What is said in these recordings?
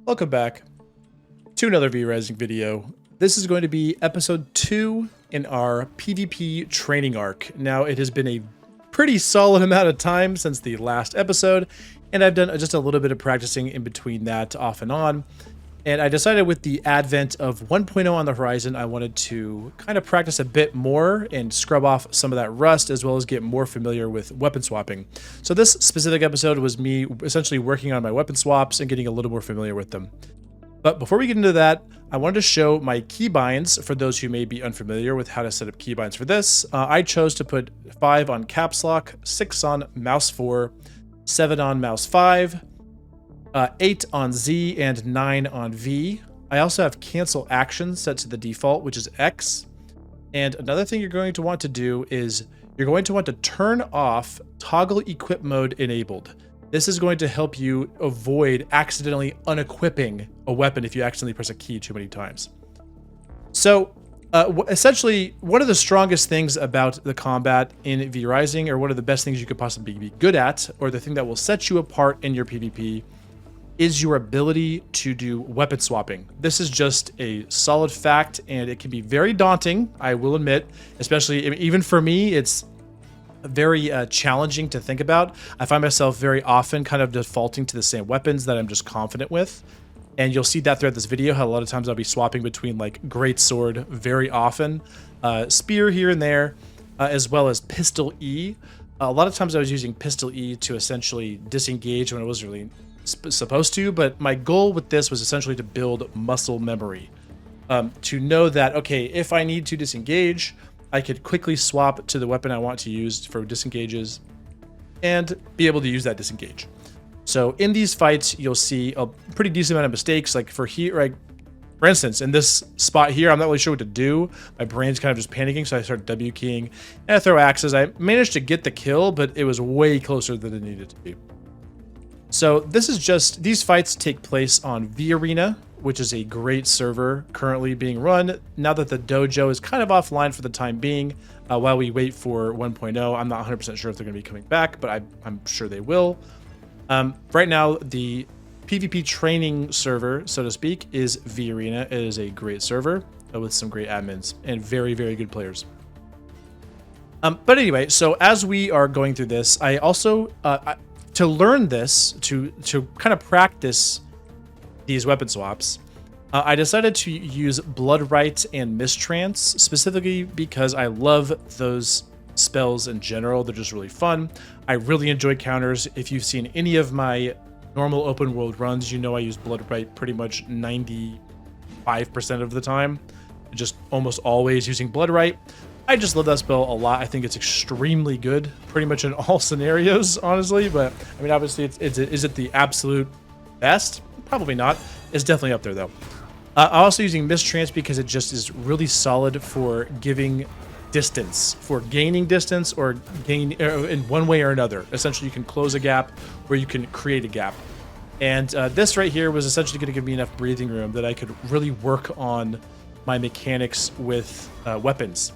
Welcome back to another V-Rising video. This is going to be episode 2 in our PvP training arc. Now, it has been a pretty solid amount of time since the last episode, and I've done just a little bit of practicing in between that off and on. And I decided with the advent of 1.0 on the horizon, I wanted to kind of practice a bit more and scrub off some of that rust, as well as get more familiar with weapon swapping. So this specific episode was me essentially working on my weapon swaps and getting a little more familiar with them. But before we get into that, I wanted to show my keybinds for those who may be unfamiliar with how to set up keybinds for this. I chose to put 5 on caps lock, 6 on mouse 4, 7 on mouse 5, 8 on Z, and 9 on V. I also have cancel actions set to the default, which is X. And another thing you're going to want to do is you're going to want to turn off toggle equip mode enabled. This is going to help you avoid accidentally unequipping a weapon if you accidentally press a key too many times. So essentially, one of the strongest things about the combat in V-Rising, or one of the best things you could possibly be good at, or the thing that will set you apart in your PvP, is your ability to do weapon swapping. This is just a solid fact, and it can be very daunting, I will admit, especially even for me. It's very challenging to think about. I find myself very often kind of defaulting to the same weapons that I'm just confident with. And you'll see that throughout this video, how a lot of times I'll be swapping between like greatsword very often, spear here and there, as well as pistol E. A lot of times I was using pistol E to essentially disengage when it wasn't really supposed to, but my goal with this was essentially to build muscle memory. To know that, okay, if I need to disengage, I could quickly swap to the weapon I want to use for disengages and be able to use that disengage. So in these fights, you'll see a pretty decent amount of mistakes. Like for instance, in this spot here, I'm not really sure what to do. My brain's kind of just panicking, so I start W keying and I throw axes. I managed to get the kill, but it was way closer than it needed to be. So this is just, these fights take place on V Arena, which is a great server currently being run now that the dojo is kind of offline for the time being, while we wait for 1.0. I'm not 100% sure if they're going to be coming back, but I'm sure they will. Right now, the PvP training server, so to speak, is V Arena. It is a great server with some great admins and very, very good players. But anyway, so as we are going through this, I also, to learn this, to kind of practice these weapon swaps, I decided to use Bloodright and Mistrance, specifically because I love those spells in general. They're just really fun. I really enjoy counters. If you've seen any of my normal open world runs, you know I use Bloodright pretty much 95% of the time. Just almost always using Bloodright. I just love that spell a lot. I think it's extremely good pretty much in all scenarios, honestly. But I mean, obviously, is it the absolute best? Probably not. It's definitely up there, though. I'm also using Mistrance because it just is really solid for giving distance, for gaining distance or gain in one way or another. Essentially, you can close a gap or you can create a gap. And this right here was essentially going to give me enough breathing room that I could really work on my mechanics with weapons.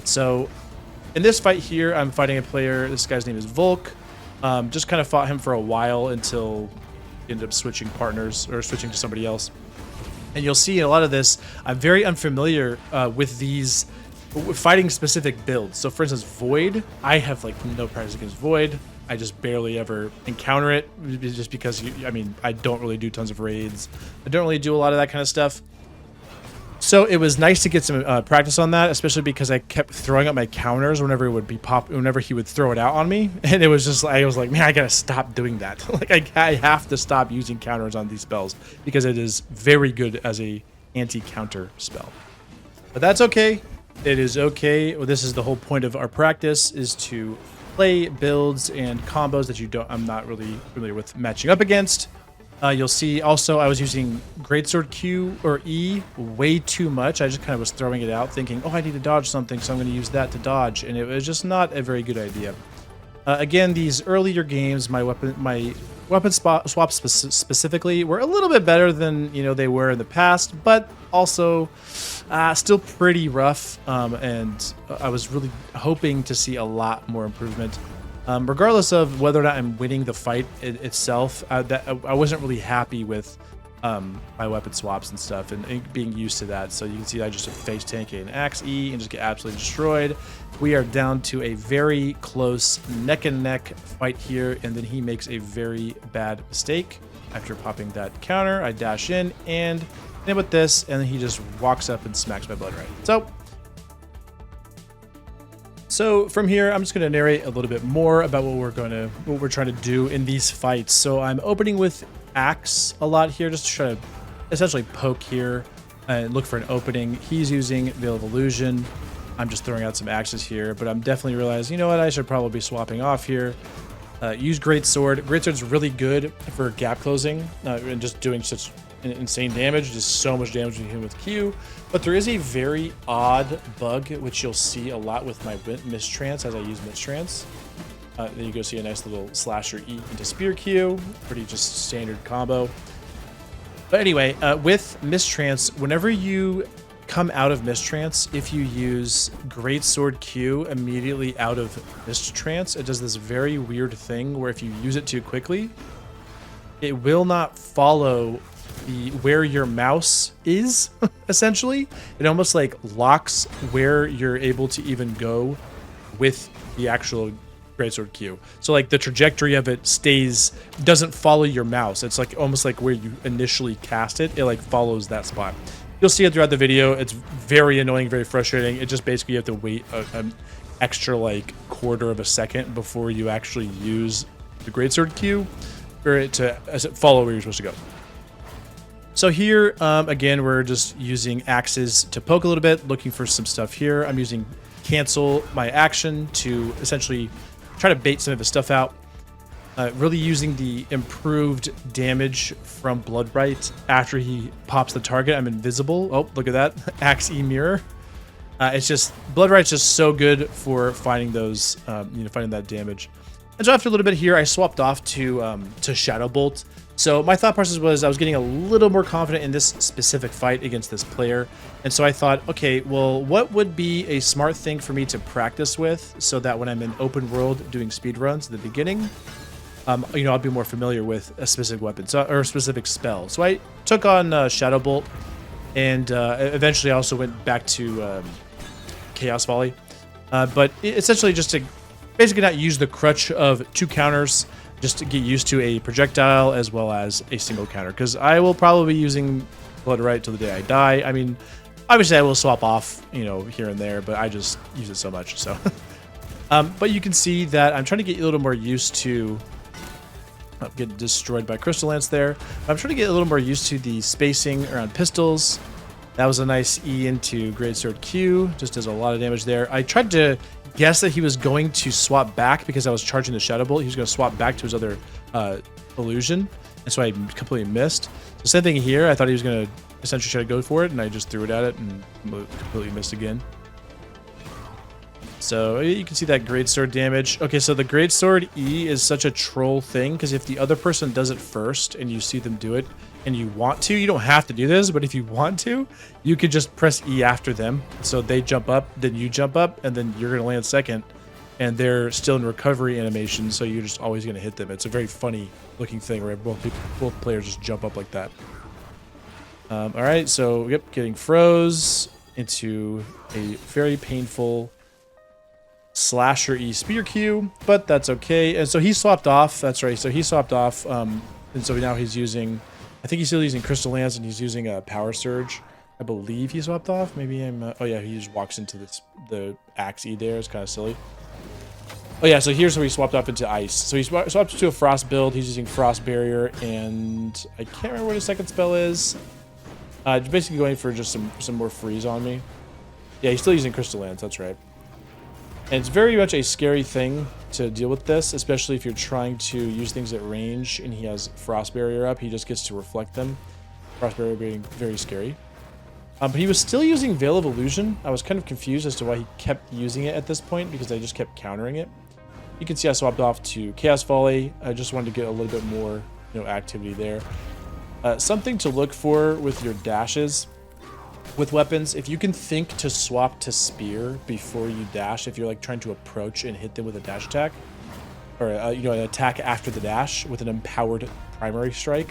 So in this fight here, I'm fighting a player. This guy's name is Volk. Just kind of fought him for a while until ended up switching partners or switching to somebody else. And you'll see in a lot of this, I'm very unfamiliar with these fighting specific builds. So for instance, Void, I have like no practice against Void. I just barely ever encounter it just because, I mean, I don't really do tons of raids. I don't really do a lot of that kind of stuff. So it was nice to get some practice on that, especially because I kept throwing up my counters whenever it would be whenever he would throw it out on me, and it was just, I was like, man, I gotta stop doing that. Like I have to stop using counters on these spells because it is very good as a anti-counter spell. But that's okay. It is okay. Well, this is the whole point of our practice, is to play builds and combos that I'm not really familiar with matching up against. You'll see also I was using Greatsword Q or E way too much. I just kind of was throwing it out thinking, oh, I need to dodge something, so I'm going to use that to dodge. And it was just not a very good idea. Again, these earlier games, my weapon swaps specifically were a little bit better than they were in the past, but also still pretty rough. And I was really hoping to see a lot more improvement. Regardless of whether or not I'm winning the fight itself, I wasn't really happy with my weapon swaps and stuff and being used to that. So you can see I just face tank an axe E and just get absolutely destroyed. We are down to a very close neck and neck fight here, and then he makes a very bad mistake. After popping that counter, I dash in and hit with this, and then he just walks up and smacks my blood right. So from here, I'm just going to narrate a little bit more about what we're trying to do in these fights. So I'm opening with axe a lot here, just to try to essentially poke here and look for an opening. He's using Veil of Illusion. I'm just throwing out some axes here, but I'm definitely realizing, you know what, I should probably be swapping off here. Use Greatsword. Greatsword's really good for gap closing and just doing such insane damage, just so much damage you can with Q. But there is a very odd bug, which you'll see a lot with my Mistrance as I use Mistrance. Then you go see a nice little slasher E into Spear Q. Pretty just standard combo. But anyway, with Mistrance, whenever you come out of Mistrance, if you use Greatsword Q immediately out of Mistrance, it does this very weird thing where if you use it too quickly, it will not follow where your mouse is, essentially. It almost like locks where you're able to even go with the actual Greatsword Q. So like the trajectory of it doesn't follow your mouse. It's like almost like where you initially cast it, it like follows that spot. You'll see it throughout the video. It's very annoying, very frustrating. It just basically you have to wait an extra like quarter of a second before you actually use the Greatsword Q for it to follow where you're supposed to go. So here, again, we're just using axes to poke a little bit, looking for some stuff here. I'm using cancel my action to essentially try to bait some of his stuff out. Really using the improved damage from Bloodright after he pops the target. I'm invisible. Oh, look at that. Axe E mirror. It's just, Bloodright's just so good for finding those, finding that damage. And so after a little bit here, I swapped off to Shadow Bolt. So my thought process was I was getting a little more confident in this specific fight against this player. And so I thought, okay, well, what would be a smart thing for me to practice with so that when I'm in open world doing speed runs at the beginning, I'll be more familiar with a specific weapon or a specific spell. So I took on Shadow Bolt, and eventually I also went back to Chaos Volley. But essentially just to basically not use the crutch of 2 counters, just to get used to a projectile as well as a single counter. Because I will probably be using Bloodright till the day I die. I mean, obviously I will swap off, here and there, but I just use it so much, so. But you can see that I'm trying to get a little more used to get destroyed by Crystal Lance there. I'm trying to get a little more used to the spacing around pistols. That was a nice E into Greatsword Q. Just does a lot of damage there. I tried to guess that he was going to swap back because I was charging the Shadow Bolt. He was going to swap back to his other illusion. And so I completely missed. The same thing here. I thought he was going to essentially try to go for it, and I just threw it at it and completely missed again. So you can see that Greatsword damage. Okay, so the Greatsword E is such a troll thing because if the other person does it first and you see them do it and you want to, you don't have to do this, but if you want to, you could just press E after them. So they jump up, then you jump up, and then you're going to land second, and they're still in recovery animation, so you're just always going to hit them. It's a very funny looking thing where both players just jump up like that. All right, so yep, getting froze into a very painful slasher E spear Q, but that's okay. And so he swapped off. That's right. So he swapped off, and so now he's using, I think he's still using Crystal Lance, and he's using a Power Surge. I believe he swapped off. Maybe I'm. Oh yeah, he just walks into the Axe E there. It's kind of silly. Oh yeah, so here's where he swapped off into Ice. So he swapped to a Frost build. He's using Frost Barrier, and I can't remember what his second spell is. Basically going for just some more freeze on me. Yeah, he's still using Crystal Lance. That's right. And it's very much a scary thing to deal with this, especially if you're trying to use things at range and he has Frost Barrier up. He just gets to reflect them. Frost Barrier being very scary. But he was still using Veil of Illusion. I was kind of confused as to why he kept using it at this point because I just kept countering it. You can see I swapped off to Chaos Volley. I just wanted to get a little bit more activity there. Something to look for with your dashes. With weapons, if you can think to swap to spear before you dash, if you're like trying to approach and hit them with a dash attack, or you know, an attack after the dash with an empowered primary strike.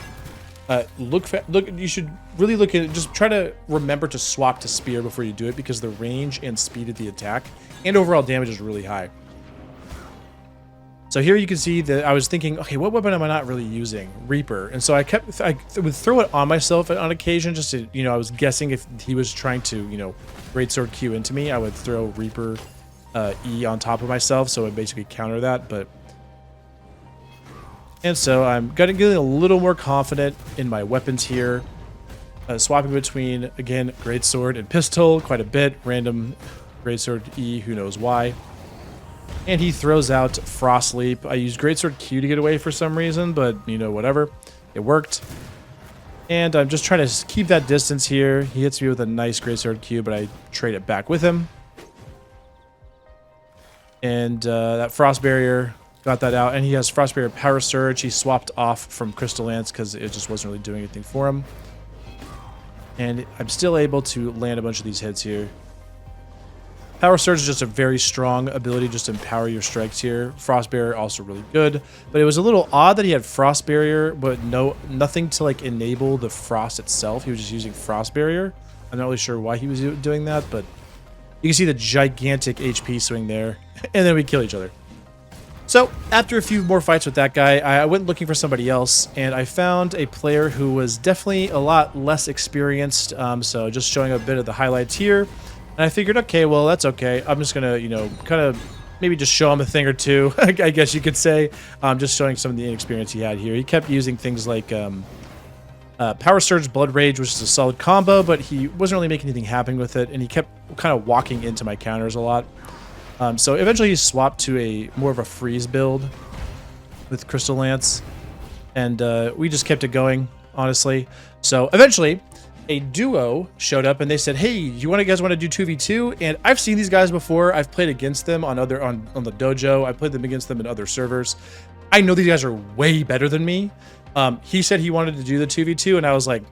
Look, you should really look at it. Just try to remember to swap to spear before you do it, because the range and speed of the attack and overall damage is really high. So here you can see that I was thinking, okay, what weapon am I not really using? Reaper. And so I would throw it on myself on occasion, just to, you know, I was guessing if he was trying to, you know, greatsword Q into me, I would throw Reaper E on top of myself, so it would basically counter that. But and so I'm getting a little more confident in my weapons here. Swapping between, again, greatsword and pistol quite a bit. Random greatsword E, who knows why. And he throws out Frost Leap. I used greatsword Q to get away for some reason, but, you know, whatever. It worked. And I'm just trying to keep that distance here. He hits me with a nice greatsword Q, but I trade it back with him. And that Frost Barrier... got that out, and he has Frost Barrier Power Surge. He swapped off from Crystal Lance because it just wasn't really doing anything for him. And I'm still able to land a bunch of these hits here. Power Surge is just a very strong ability just to empower your strikes here. Frost Barrier also really good, but it was a little odd that he had Frost Barrier, but nothing to like enable the frost itself. He was just using Frost Barrier. I'm not really sure why he was doing that, but you can see the gigantic HP swing there, and then we kill each other. So, after a few more fights with that guy, I went looking for somebody else, and I found a player who was definitely a lot less experienced, so just showing a bit of the highlights here. And I figured, okay, well, that's okay. I'm just going to, you know, kind of maybe just show him a thing or two, I guess you could say. Just showing some of the inexperience he had here. He kept using things like Power Surge, Blood Rage, which is a solid combo, but he wasn't really making anything happen with it, and he kept kind of walking into my counters a lot. So eventually he swapped to a more of a freeze build with Crystal Lance, and we just kept it going, honestly. So eventually a duo showed up and they said, hey, you guys want to do 2v2? And I've seen these guys before. I've played against them on the dojo. I played them against them in other servers. I know these guys are way better than me. He said he wanted to do the 2v2, and I was like,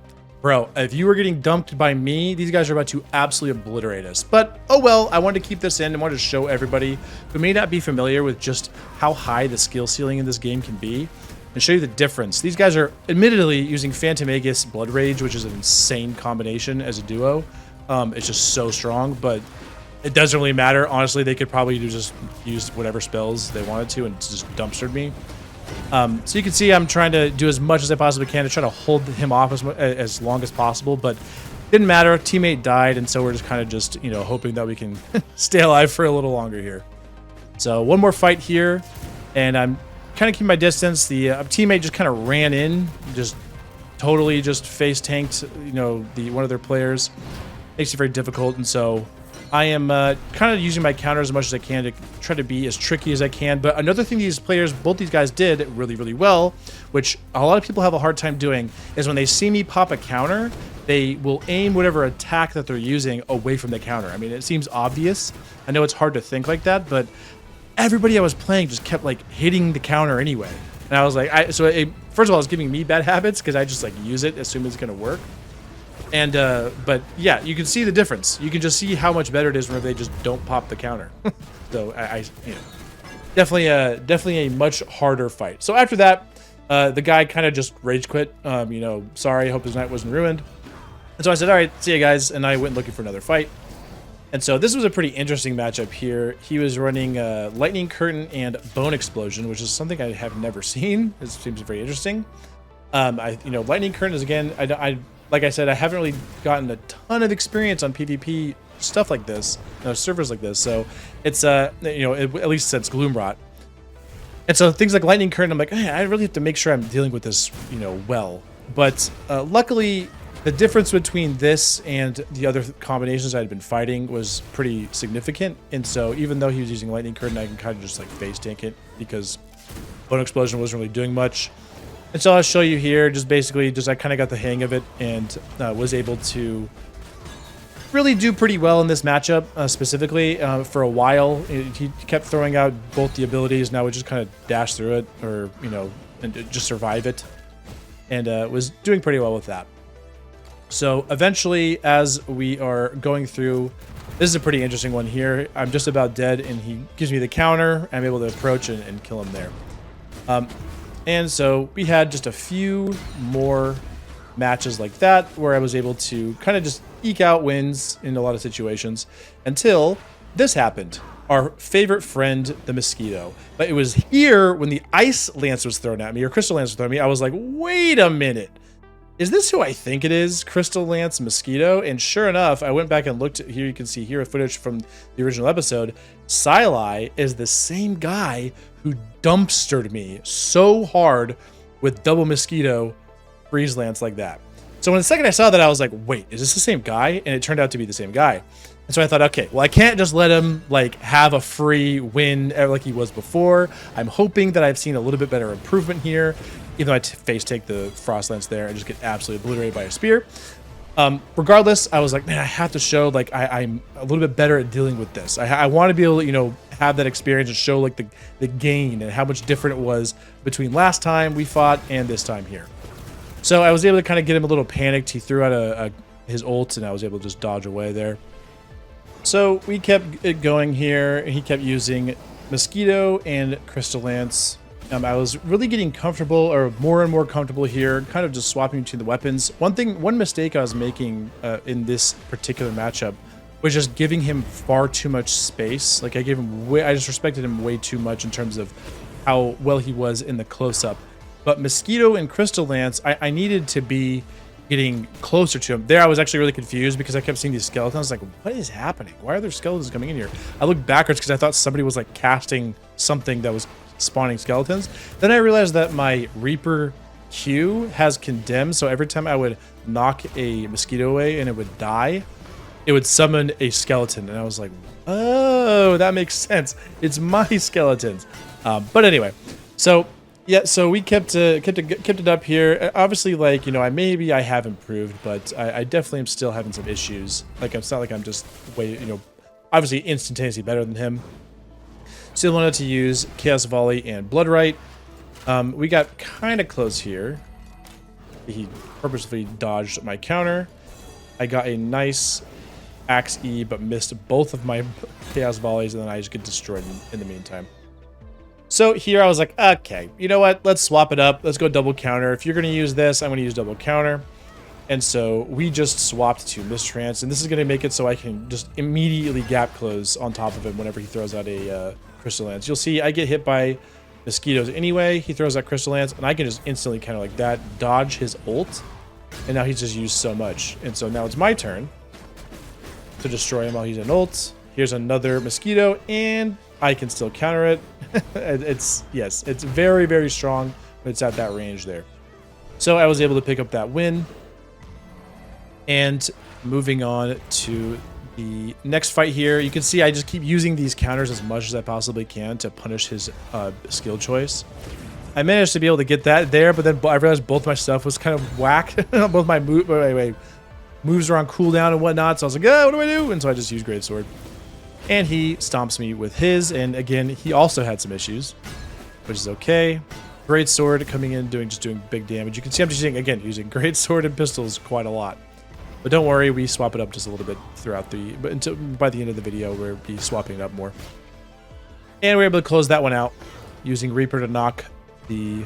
bro, if you were getting dumped by me, these guys are about to absolutely obliterate us. But, oh well, I wanted to keep this in and wanted to show everybody who may not be familiar with just how high the skill ceiling in this game can be, and show you the difference. These guys are admittedly using Phantom Aegis Blood Rage, which is an insane combination as a duo. It's just so strong, but it doesn't really matter. Honestly, they could probably just use whatever spells they wanted to and just dumpstered me. So you can see I'm trying to do as much as I possibly can to try to hold him off as long as possible, but didn't matter. Teammate died, and so we're just kind of just, you know, hoping that we can stay alive for a little longer here. So one more fight here, and I'm kind of keeping my distance. The teammate just kind of ran in, just totally just face tanked, you know, one of their players. Makes it very difficult, and so I am kind of using my counters as much as I can to try to be as tricky as I can. But another thing both these guys did really, really well, which a lot of people have a hard time doing, is when they see me pop a counter, they will aim whatever attack that they're using away from the counter. I mean, it seems obvious. I know it's hard to think like that, but everybody I was playing just kept like hitting the counter anyway. And I was like, first of all, it's giving me bad habits because I just like use it, assume it's going to work. And, but yeah, you can see the difference. You can just see how much better it is whenever they just don't pop the counter. So you know, definitely a much harder fight. So after that, the guy kind of just rage quit. You know, sorry, hope his night wasn't ruined. And so I said, all right, see you guys. And I went looking for another fight. And so this was a pretty interesting matchup here. He was running Lightning Curtain and Bone Explosion, which is something I have never seen. It seems very interesting. You know, Lightning Curtain is, again, like I said, I haven't really gotten a ton of experience on PvP stuff like this, servers like this. So it's, you know, at least since Gloomrot. And so things like Lightning Curtain, I'm like, hey, I really have to make sure I'm dealing with this, you know, well. But luckily, the difference between this and the other combinations I had been fighting was pretty significant. And so even though he was using Lightning Curtain, I can kind of just like face tank it because Bone Explosion wasn't really doing much. And so I'll show you here, just basically, I kind of got the hang of it and was able to really do pretty well in this matchup, specifically. For a while, he kept throwing out both the abilities. Now we just kind of dash through it, or, you know, and just survive it. And was doing pretty well with that. So eventually, as we are going through This is a pretty interesting one here. I'm just about dead, and he gives me the counter. I'm able to approach and kill him there. And so we had just a few more matches like that where I was able to kind of just eke out wins in a lot of situations until this happened. Our favorite friend, the mosquito. But it was here when the ice lance was thrown at me, or crystal lance was thrown at me. I was like, wait a minute. Is this who I think it is? Crystal Lance Mosquito? And sure enough, I went back and looked at here. You can see here footage from the original episode. Silai is the same guy who dumpstered me so hard with double Mosquito Freeze Lance like that. So when the second I saw that, I was like, wait, is this the same guy? And it turned out to be the same guy. And so I thought, okay, well, I can't just let him like have a free win like he was before. I'm hoping that I've seen a little bit better improvement here. Even though I face take the Frost Lance there and just get absolutely obliterated by a spear. Regardless, I was like, man, I have to show like I'm a little bit better at dealing with this. I want to be able to, you know, have that experience and show like the gain and how much different it was between last time we fought and this time here. So I was able to kind of get him a little panicked. He threw out his ult and I was able to just dodge away there. So we kept it going here. He kept using Mosquito and Crystal Lance. I was really getting comfortable, or more and more comfortable here, kind of just swapping between the weapons. One mistake I was making in this particular matchup was just giving him far too much space. Like I just respected him way too much in terms of how well he was in the close-up. But Mosquito and Crystal Lance, I needed to be getting closer to him. There I was actually really confused because I kept seeing these skeletons. I was like, what is happening? Why are there skeletons coming in here? I looked backwards because I thought somebody was like casting something that was spawning skeletons. Then I realized that my Reaper Q has condemned, so every time I would knock a mosquito away and it would die, it would summon a skeleton. And I was like, oh, that makes sense. It's my skeletons. But anyway, so yeah, so we kept it up here. Obviously, like, you know, I have improved, but I definitely am still having some issues. Like, it's not like I'm just way, you know, obviously instantaneously better than him. Still wanted to use Chaos Volley and Bloodright. We got kind of close here. He purposefully dodged my counter. I got a nice Axe E, but missed both of my Chaos Volleys, and then I just get destroyed in the meantime. So here I was like, okay, you know what? Let's swap it up. Let's go double counter. If you're going to use this, I'm going to use double counter. And so we just swapped to Mistrance, and this is going to make it so I can just immediately gap close on top of him whenever he throws out a Crystal Lance. You'll see I get hit by mosquitoes anyway. He throws out Crystal Lance, and I can just instantly kind of like that dodge his ult. And now he's just used so much. And so now it's my turn to destroy him while he's in ult. Here's another mosquito, and I can still counter it. It's very, very strong, but it's at that range there. So I was able to pick up that win. And moving on to the next fight here, you can see I just keep using these counters as much as I possibly can to punish his skill choice. I managed to be able to get that there, but then I realized both my stuff was kind of whack. Both my moves are on cooldown and whatnot, so I was like, oh, what do I do? And so I just used Greatsword. And he stomps me with his, and again, he also had some issues, which is okay. Greatsword coming in, doing big damage. You can see I'm just using Greatsword and pistols quite a lot. But don't worry, we swap it up just a little bit throughout by the end of the video, we'll be swapping it up more. And we're able to close that one out using Reaper to knock the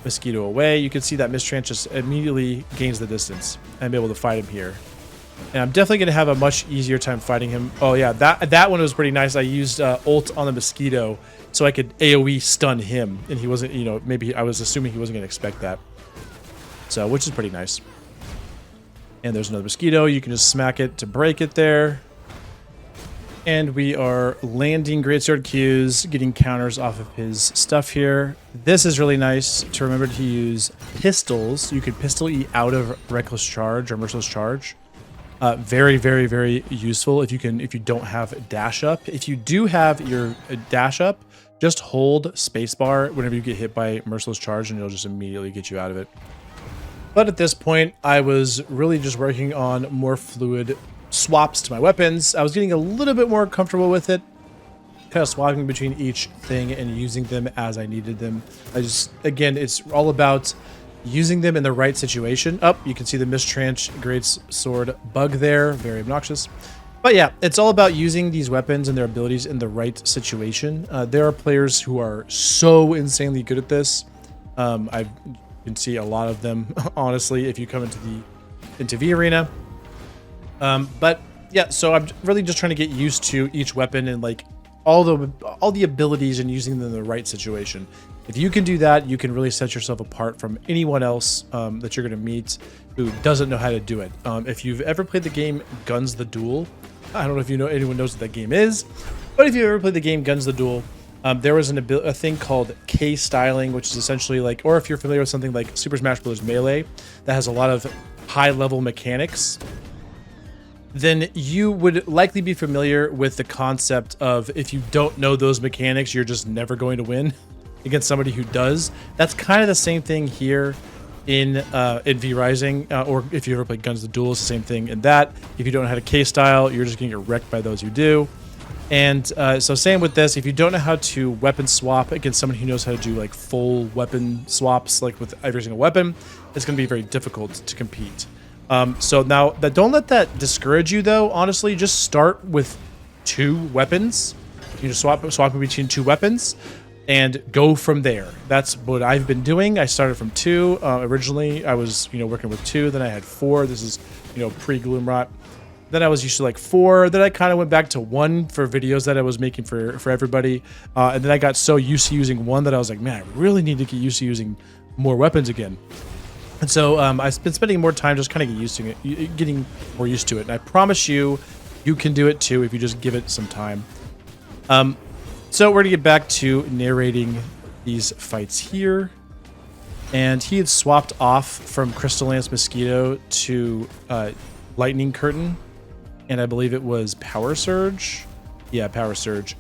mosquito away. You can see that Mistrance just immediately gains the distance. I'm able to fight him here. And I'm definitely going to have a much easier time fighting him. Oh yeah, that one was pretty nice. I used ult on the mosquito so I could AoE stun him. And he wasn't, you know, maybe I was assuming he wasn't going to expect that. So, which is pretty nice. And there's another mosquito. You can just smack it to break it there. And we are landing Greatsword Qs, getting counters off of his stuff here. This is really nice to remember to use pistols. You can pistol E out of Reckless Charge or Merciless Charge. Very, very, very useful if you don't have dash up. If you do have your dash up, just hold spacebar whenever you get hit by Merciless Charge, and it'll just immediately get you out of it. But at this point, I was really just working on more fluid swaps to my weapons. I was getting a little bit more comfortable with it, kind of swapping between each thing and using them as I needed them. Again, it's all about using them in the right situation. You can see the Mistrance Greatsword bug there, very obnoxious. But yeah, it's all about using these weapons and their abilities in the right situation. There are players who are so insanely good at this. You can see a lot of them, honestly, if you come into V Arena. But yeah, so I'm really just trying to get used to each weapon and like all the abilities and using them in the right situation. If you can do that, you can really set yourself apart from anyone else that you're going to meet who doesn't know how to do it. If you've ever played the game Guns the Duel, I don't know if anyone knows what that game is, but if you've ever played the game Guns the Duel, there was a thing called K styling, which is essentially like, or if you're familiar with something like Super Smash Bros. Melee, that has a lot of high-level mechanics, then you would likely be familiar with the concept of if you don't know those mechanics, you're just never going to win against somebody who does. That's kind of the same thing here in V Rising, or if you ever played Guns the Duel, it's the same thing in that. If you don't know how to K-style, you're just going to get wrecked by those who do. And so same with this, if you don't know how to weapon swap against someone who knows how to do like full weapon swaps, like with every single weapon, it's going to be very difficult to compete. So now, don't let that discourage you though, honestly. Just start with 2 weapons. You just swap between 2 weapons and go from there. That's what I've been doing. I started from 2. Originally, I was working with 2, then I had 4. This is pre-Gloomrot. Then I was used to like 4. Then I kind of went back to 1 for videos that I was making for everybody. And then I got so used to using 1 that I was like, man, I really need to get used to using more weapons again. And so I've been spending more time just kind of getting more used to it. And I promise you can do it too if you just give it some time. So we're going to get back to narrating these fights here. And he had swapped off from Crystal Lance Mosquito to Lightning Curtain. And I believe it was Power Surge. Yeah, Power Surge.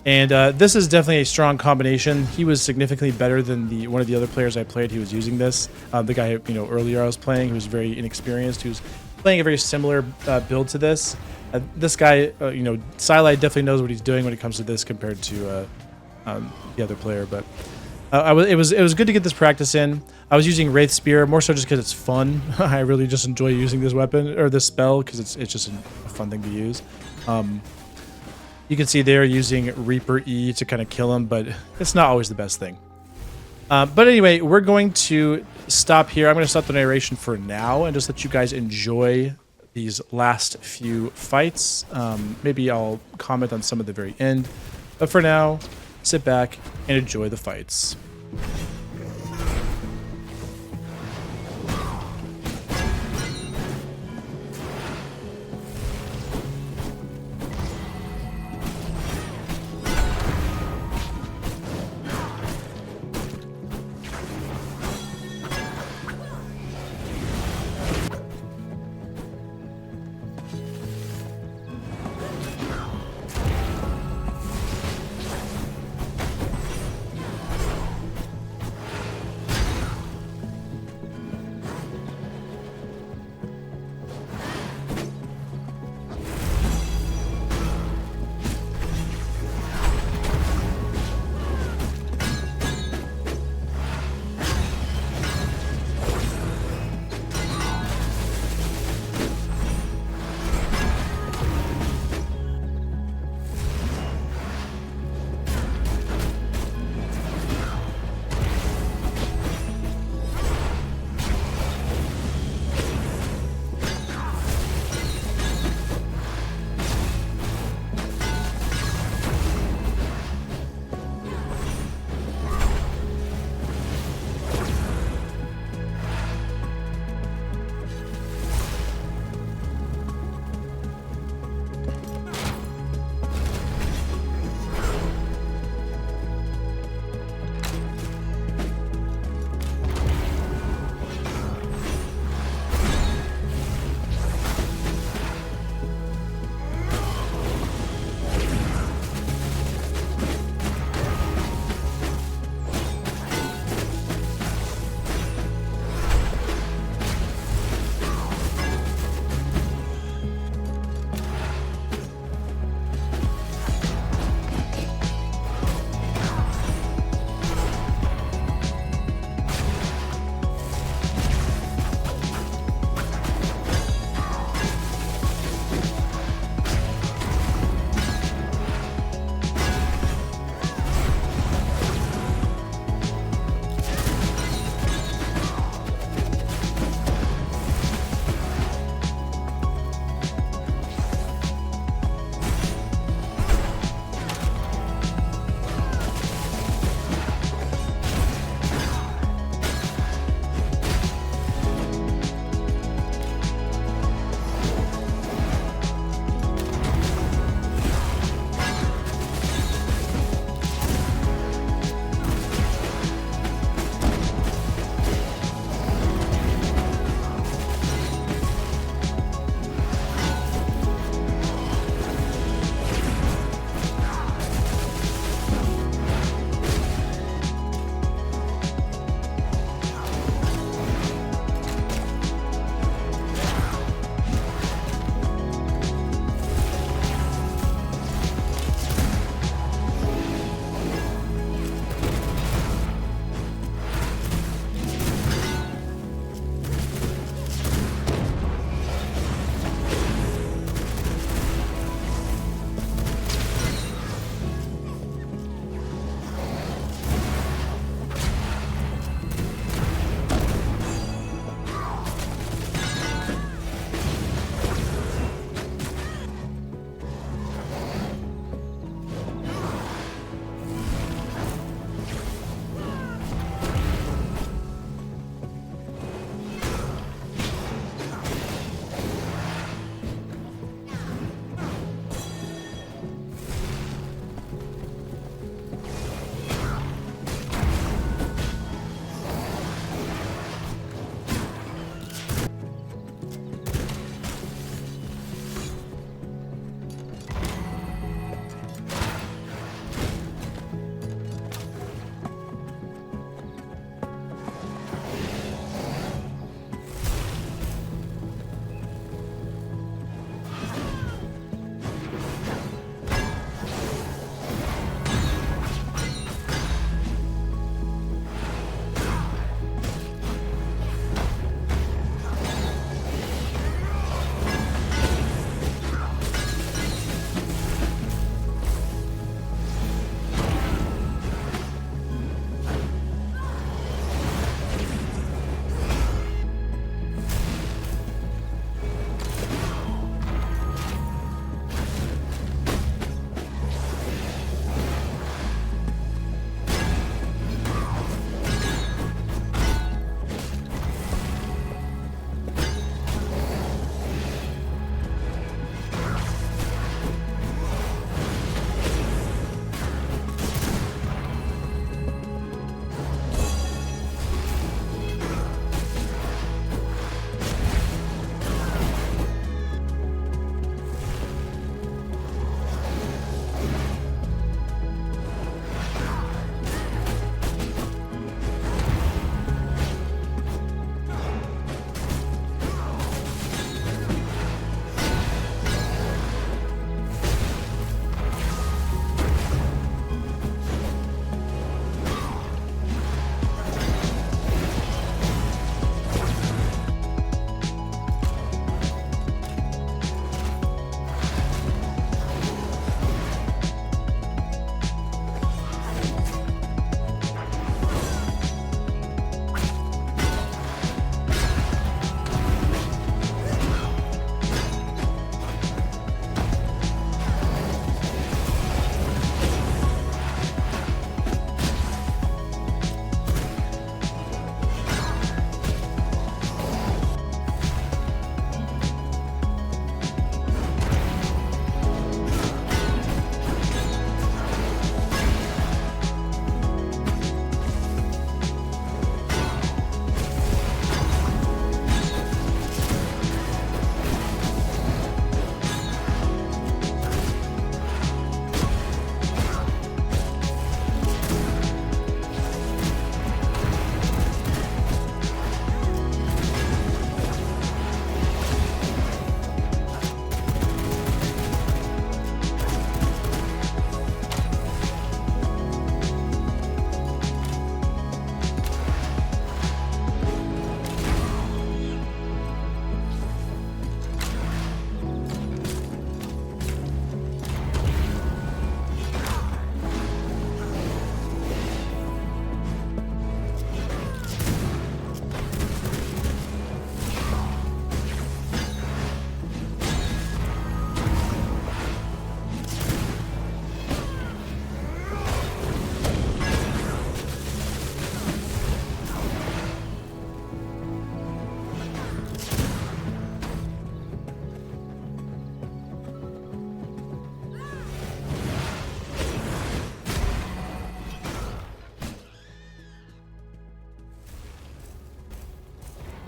And this is definitely a strong combination. He was significantly better than one of the other players I played who was using this. The guy earlier I was playing, who was very inexperienced, who's playing a very similar build to this. This guy, Silai definitely knows what he's doing when it comes to this compared to the other player. But it was good to get this practice in. I was using Wraith Spear more so just because it's fun. I really just enjoy using this weapon or this spell because it's just a fun thing to use. You can see they're using Reaper E to kind of kill him, but it's not always the best thing. But anyway, we're going to stop here. I'm going to stop the narration for now and just let you guys enjoy these last few fights. Maybe I'll comment on some at the very end. But for now, sit back and enjoy the fights.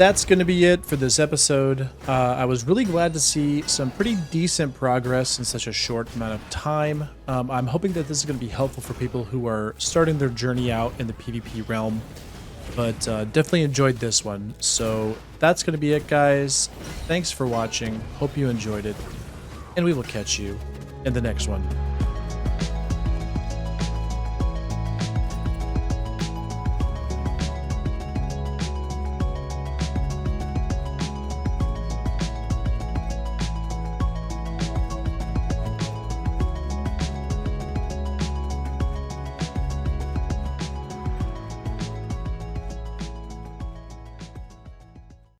that's going to be it for this episode. I was really glad to see some pretty decent progress in such a short amount of time. I'm hoping that this is going to be helpful for people who are starting their journey out in the PvP realm, but definitely enjoyed this one. So that's going to be it, guys. Thanks for watching. Hope you enjoyed it, and we will catch you in the next one.